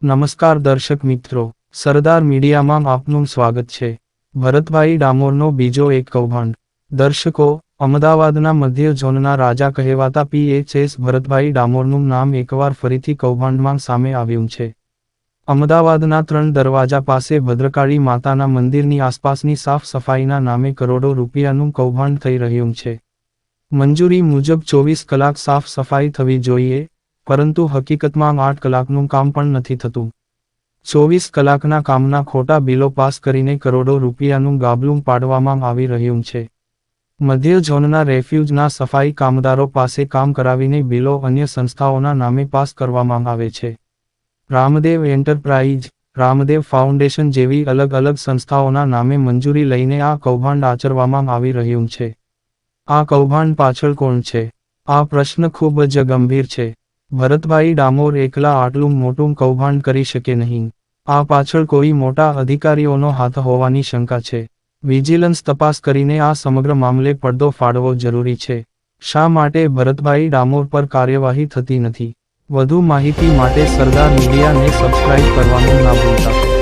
નમસ્કાર દર્શક મિત્રો, સરદાર મીડિયામાં આપનું સ્વાગત છે. ભરતભાઈ ડામોરનો બીજો એક કૌભાંડ. દર્શકો, અમદાવાદના મધ્ય ઝોનના રાજા કહેવાતા PHS ભરતભાઈ ડામોરનું નામ એકવાર ફરીથી કૌભાંડમાં સામે આવ્યું છે. અમદાવાદના 3 દરવાજા પાસે ભદ્રકાળી માતાના મંદિરની આસપાસની સાફ સફાઈના નામે કરોડો રૂપિયાનું કૌભાંડ થઈ રહ્યું છે. મંજૂરી મુજબ 24 કલાક સાફ સફાઈ થવી જોઈએ, પરંતુ હકીકતમાં 8 કલાકનું કામ પણ નથી થતું. 24 કલાકના કામના ખોટા બિલો પાસ કરીને કરોડો રૂપિયાનું ગાબલું પાડવામાં આવી રહ્યું છે. મધ્ય ઝોનના રેફ્યુજના સફાઈ કામદારો પાસે કામ કરાવીને બિલો અન્ય સંસ્થાઓના નામે પાસ કરવામાં આવે છે. રામદેવ એન્ટરપ્રાઇઝ, રામદેવ ફાઉન્ડેશન જેવી અલગ અલગ સંસ્થાઓના નામે મંજૂરી લઈને આ કૌભાંડ આચરવામાં આવી રહ્યું છે. આ કૌભાંડ પાછળ કોણ છે? આ પ્રશ્ન ખૂબ જ ગંભીર છે. ભરતભાઈ ડામોર એકલા આટલું મોટું કૌભાંડ કરી શકે નહીં. આ પાછળ કોઈ મોટા અધિકારીઓનો હાથ હોવાની શંકા છે. વિજિલન્સ તપાસ કરીને આ સમગ્ર મામલે પડદો ફાડવો જરૂરી છે. શા માટે ભરતભાઈ ડામોર પર કાર્યવાહી થતી નથી? વધુ માહિતી માટે સરદાર મીડિયાને સબસ્ક્રાઇબ કરવાનું ના ભૂલતા.